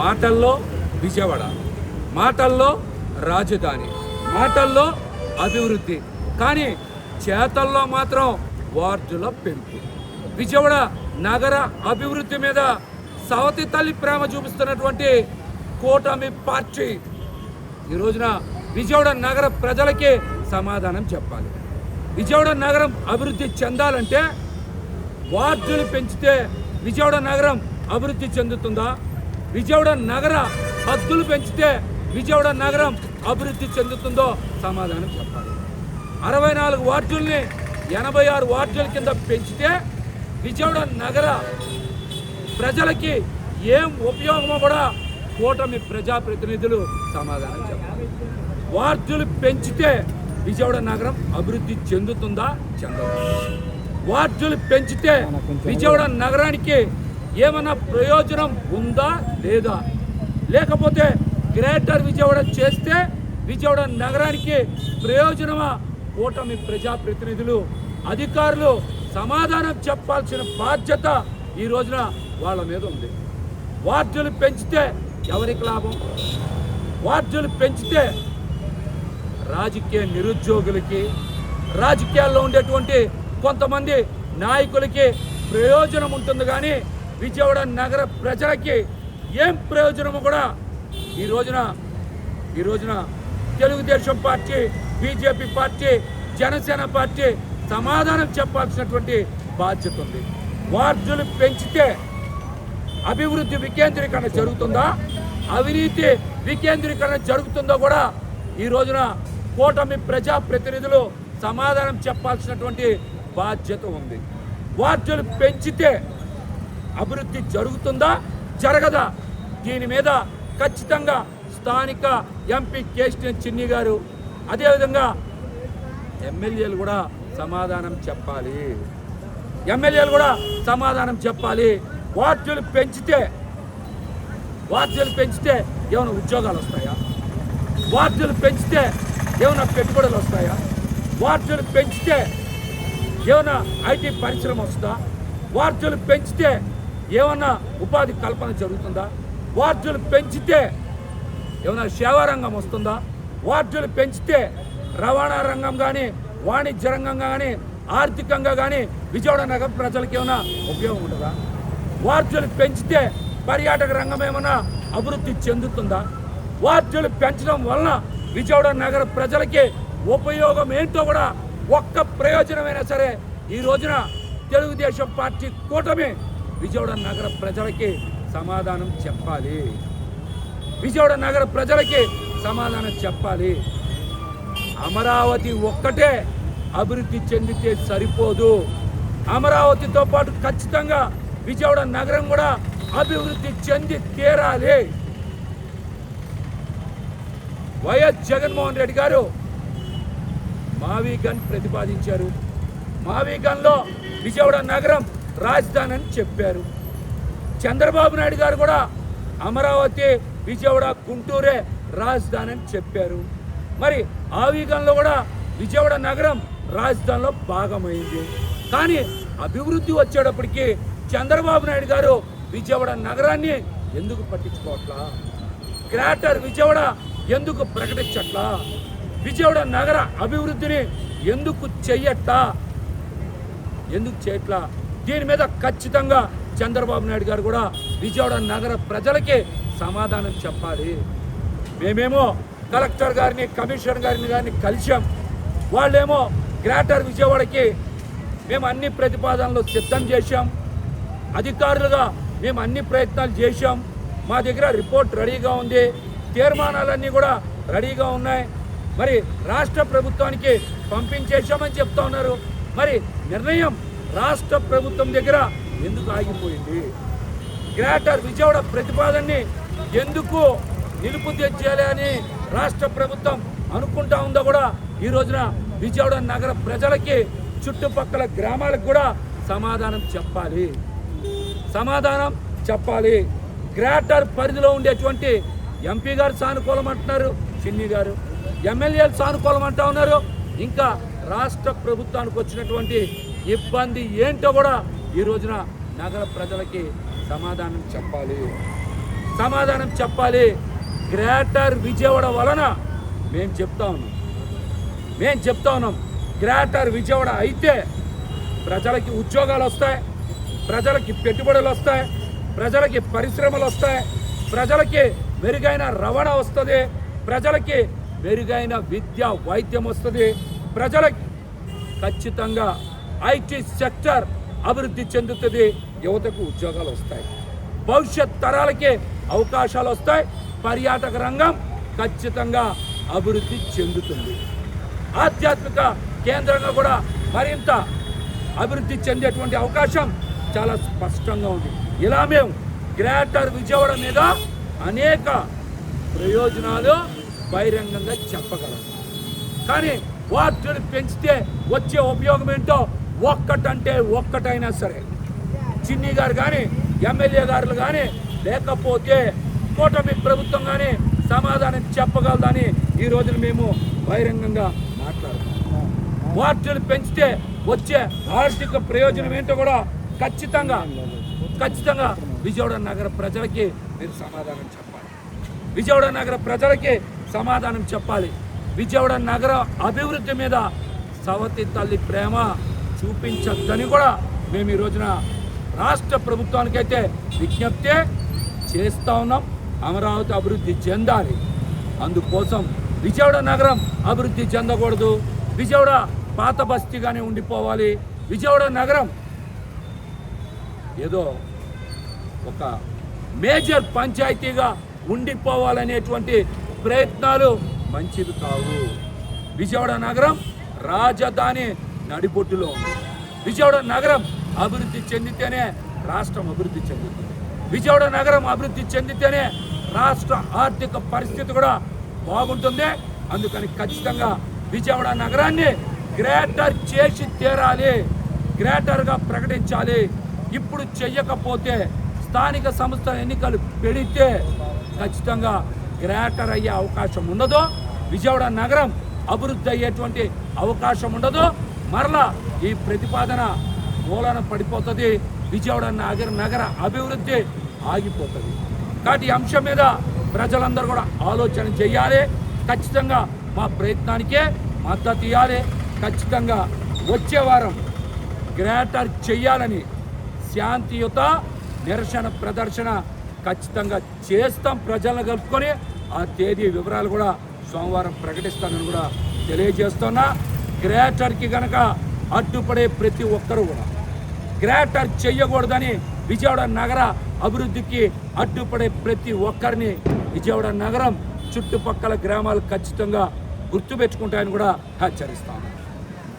మాటల్లో విజయవాడ, మాటల్లో రాజధాని, మాటల్లో అభివృద్ధి, కానీ చేతల్లో మాత్రం వార్డుల పెంపు. విజయవాడ నగర అభివృద్ధి మీద సవతి తల్లి ప్రేమ చూపిస్తున్నటువంటి కూటమి పార్టీ ఈ రోజున విజయవాడ నగర ప్రజలకి సమాధానం చెప్పాలి. విజయవాడ నగరం అభివృద్ధి చెందాలంటే వార్డులు పెంచితే విజయవాడ నగరం అభివృద్ధి చెందుతుందా? విజయవాడ నగర హద్దులు పెంచితే విజయవాడ నగరం అభివృద్ధి చెందుతుందో సమాధానం చెప్పాలి. 64 వార్డుల్ని 86 వార్డుల కింద పెంచితే విజయవాడ నగర ప్రజలకి ఏం ఉపయోగమో కూడా కూటమి ప్రజాప్రతినిధులు సమాధానం చెప్పాలి. వార్డులు పెంచితే విజయవాడ నగరం అభివృద్ధి చెందుతుందా చెందదా? వార్డులు పెంచితే విజయవాడ నగరానికి ఏమైనా ప్రయోజనం ఉందా లేదా? లేకపోతే గ్రేటర్ విజయవాడ చేస్తే విజయవాడ నగరానికి ప్రయోజనమా? కూటమి ప్రజాప్రతినిధులు అధికారులు సమాధానం చెప్పాల్సిన బాధ్యత ఈ రోజున వాళ్ళ మీద ఉంది. వార్డులు పెంచితే ఎవరికి లాభం? వార్డులు పెంచితే రాజకీయ నిరుద్యోగులకి, రాజకీయాల్లో ఉండేటువంటి కొంతమంది నాయకులకి ప్రయోజనం ఉంటుంది, కానీ విజయవాడ నగర ప్రజలకి ఏం ప్రయోజనమో కూడా ఈ రోజున Telugu Desam party, BJP party, Janasena party సమాధానం చెప్పాల్సినటువంటి బాధ్యత ఉంది. వార్డులు పెంచితే అభివృద్ధి వికేంద్రీకరణ జరుగుతుందా, అవినీతి వికేంద్రీకరణ జరుగుతుందో కూడా ఈ రోజున కూటమి ప్రజాప్రతినిధులు సమాధానం చెప్పాల్సినటువంటి బాధ్యత ఉంది. వార్డులు పెంచితే అభివృద్ధి జరుగుతుందా జరగదా? దీని మీద ఖచ్చితంగా స్థానిక ఎంపీ కేశినేని చిన్ని గారు, అదేవిధంగా ఎమ్మెల్యేలు కూడా సమాధానం చెప్పాలి. ఎమ్మెల్యేలు కూడా సమాధానం చెప్పాలి. వార్డులు పెంచితే ఏమైనా ఉద్యోగాలు వస్తాయా? వార్డులు పెంచితే ఏమైనా పెట్టుబడులు వస్తాయా? వార్డులు పెంచితే ఏమైనా ఐటీ పరిశ్రమ వస్తుందా? వార్డులు పెంచితే ఏమన్నా ఉపాధి కల్పన జరుగుతుందా? వార్డులు పెంచితే ఏమైనా సేవా రంగం వస్తుందా? వార్డులు పెంచితే రవాణా రంగం కానీ, వాణిజ్య రంగం కానీ, ఆర్థికంగా కానీ విజయవాడ నగర ప్రజలకు ఏమైనా ఉపయోగం ఉంటుందా? వార్డులు పెంచితే పర్యాటక రంగం ఏమైనా అభివృద్ధి చెందుతుందా? వార్డులు పెంచడం వలన విజయవాడ నగర ప్రజలకి ఉపయోగం ఏంటో కూడా ఒక్క ప్రయోజనమైనా సరే ఈ రోజున తెలుగుదేశం పార్టీ కూటమి విజయవాడ నగర ప్రజలకి సమాధానం చెప్పాలి. విజయవాడ నగర ప్రజలకి సమాధానం చెప్పాలి. అమరావతి ఒక్కటే అభివృద్ధి చెందితే సరిపోదు. అమరావతితో పాటు ఖచ్చితంగా విజయవాడ నగరం కూడా అభివృద్ధి చెంది తీరాలి. వైఎస్ జగన్మోహన్ రెడ్డి గారు మావీగన్ ప్రతిపాదించారు. మావీగన్లో విజయవాడ నగరం రాజధాని అని చెప్పారు. చంద్రబాబు నాయుడు గారు కూడా అమరావతి, విజయవాడ, గుంటూరే రాజధాని అని చెప్పారు. మరి ఆవీగన్లో కూడా విజయవాడ నగరం రాజధానిలో భాగమైంది. కానీ అభివృద్ధి వచ్చేటప్పటికి చంద్రబాబు నాయుడు గారు విజయవాడ నగరాన్ని ఎందుకు పట్టించుకోవట్లా? గ్రేటర్ విజయవాడ ఎందుకు ప్రకటించట్లా? విజయవాడ నగర అభివృద్ధిని ఎందుకు చేయట్లా? దీని మీద ఖచ్చితంగా చంద్రబాబు నాయుడు గారు కూడా విజయవాడ నగర ప్రజలకి సమాధానం చెప్పాలి. మేమేమో కలెక్టర్ గారిని, కమిషనర్ గారిని కలిసాం. వాళ్ళేమో గ్రేటర్ విజయవాడకి మేము అన్ని ప్రతిపాదనలు సిద్ధం చేశాం. అధికారులుగా మేము అన్ని ప్రయత్నాలు చేశాం. మా దగ్గర రిపోర్ట్ రెడీగా ఉంది. తీర్మానాలన్నీ కూడా రెడీగా ఉన్నాయి. మరి రాష్ట్ర ప్రభుత్వానికి పంపించేశామని చెప్తా ఉన్నారు. మరి నిర్ణయం రాష్ట్ర ప్రభుత్వం దగ్గర ఎందుకు ఆగిపోయింది? గ్రేటర్ విజయవాడ ప్రతిపాదనని ఎందుకు నిలుపుదీయాలి అని రాష్ట్ర ప్రభుత్వం అనుకుంటా ఉందో కూడా ఈ రోజున విజయవాడ నగర ప్రజలకి, చుట్టుపక్కల గ్రామాలకు కూడా సమాధానం చెప్పాలి. గ్రేటర్ పరిధిలో ఉండేటువంటి ఎంపీ గారు సానుకూలం అంటున్నారు, చిన్ని గారు ఎమ్మెల్యేలు సానుకూలం అంటా ఉన్నారు. ఇంకా రాష్ట్ర ప్రభుత్వానికి వచ్చినటువంటి ఇబ్బంది ఏంటో కూడా ఈ రోజున నగర ప్రజలకి సమాధానం చెప్పాలి. సమాధానం చెప్పాలి. గ్రేటర్ విజయవాడ వలన మేము చెప్తా ఉన్నాం గ్రేటర్ విజయవాడ అయితే ప్రజలకి ఉద్యోగాలు వస్తాయి, ప్రజలకి పెట్టుబడులు వస్తాయి, ప్రజలకి పరిశ్రమలు వస్తాయి, ప్రజలకి మెరుగైన రవాణా వస్తుంది, ప్రజలకి మెరుగైన విద్య వైద్యం వస్తుంది, ప్రజలకి ఖచ్చితంగా ఐటీ సెక్టర్ అభివృద్ధి చెందుతుంది, యువతకు ఉద్యోగాలు వస్తాయి, భవిష్యత్ తరాలకి అవకాశాలు వస్తాయి, పర్యాటక రంగం ఖచ్చితంగా అభివృద్ధి చెందుతుంది, ఆధ్యాత్మిక కేంద్రంగా కూడా మరింత అభివృద్ధి చెందేటువంటి అవకాశం చాలా స్పష్టంగా ఉంది. ఇలా మేము గ్రేటర్ విజయవాడ మీద అనేక ప్రయోజనాలు బహిరంగంగా చెప్పగలం. కానీ వార్డులు పెంచితే వచ్చే ఉపయోగం ఏంటో ఒక్కటైనా సరే చిన్ని గారు కానీ ఎమ్మెల్యే గారులు కానీ లేకపోతే కూటమి ప్రభుత్వం కానీ సమాధానం చెప్పగలదని ఈ రోజున మేము బహిరంగంగా మాట్లాడుతున్నాం. వార్డులు పెంచితే వచ్చే ఆర్థిక ప్రయోజనం ఏంటో కూడా ఖచ్చితంగా విజయవాడ నగర ప్రజలకి మీరు సమాధానం చెప్పాలి. విజయవాడ నగర ప్రజలకి సమాధానం చెప్పాలి. విజయవాడ నగర అభివృద్ధి మీద సవతి తల్లి ప్రేమ చూపించద్దని కూడా మేము ఈ రోజున రాష్ట్ర ప్రభుత్వానికైతే విజ్ఞప్తి చేస్తూ ఉన్నాం. అమరావతి అభివృద్ధి చెందాలి. అందుకోసం విజయవాడ నగరం అభివృద్ధి చెందకూడదు, విజయవాడ పాత బస్తీగానే ఉండిపోవాలి, విజయవాడ నగరం ఏదో ఒక మేజర్ పంచాయతీగా ఉండిపోవాలనేటువంటి ప్రయత్నాలు మంచిది కావు. విజయవాడ నగరం రాజధాని నడిబొడ్డులో ఉంది. విజయవాడ నగరం అభివృద్ధి చెందితేనే రాష్ట్రం అభివృద్ధి చెందుతుంది. విజయవాడ నగరం అభివృద్ధి చెందితేనే రాష్ట్ర ఆర్థిక పరిస్థితి కూడా బాగుంటుంది. అందుకని ఖచ్చితంగా విజయవాడ నగరాన్ని గ్రేటర్ చేసి తీరాలి, గ్రేటర్గా ప్రకటించాలి. ఇప్పుడు చెయ్యకపోతే స్థానిక సంస్థల ఎన్నికలు పెడితే ఖచ్చితంగా గ్రేటర్ అయ్యే అవకాశం ఉండదు, విజయవాడ నగరం అభివృద్ధి అయ్యేటువంటి అవకాశం ఉండదు. మరలా ఈ ప్రతిపాదన మూలన పడిపోతుంది, విజయవాడ నగర అభివృద్ధి ఆగిపోతుంది. కాబట్టి ఈ అంశం మీద ప్రజలందరూ కూడా ఆలోచన చేయాలి. ఖచ్చితంగా మా ప్రయత్నానికే మద్దతు ఇవ్వాలి. ఖచ్చితంగా వచ్చే వారం గ్రేటర్ చెయ్యాలని శాంతియుత నిరసన ప్రదర్శన ఖచ్చితంగా చేస్తాం. ప్రజలను కలుపుకొని ఆ తేదీ వివరాలు కూడా సోమవారం ప్రకటిస్తానని కూడా తెలియజేస్తున్నా. గ్రేటర్కి కనుక అడ్డుపడే ప్రతి ఒక్కరూ కూడా గ్రేటర్ చెయ్యకూడదని విజయవాడ నగర అభివృద్ధికి అడ్డుపడే ప్రతి ఒక్కరిని విజయవాడ నగరం చుట్టుపక్కల గ్రామాలు ఖచ్చితంగా గుర్తుపెట్టుకుంటాయని కూడా హెచ్చరిస్తాను.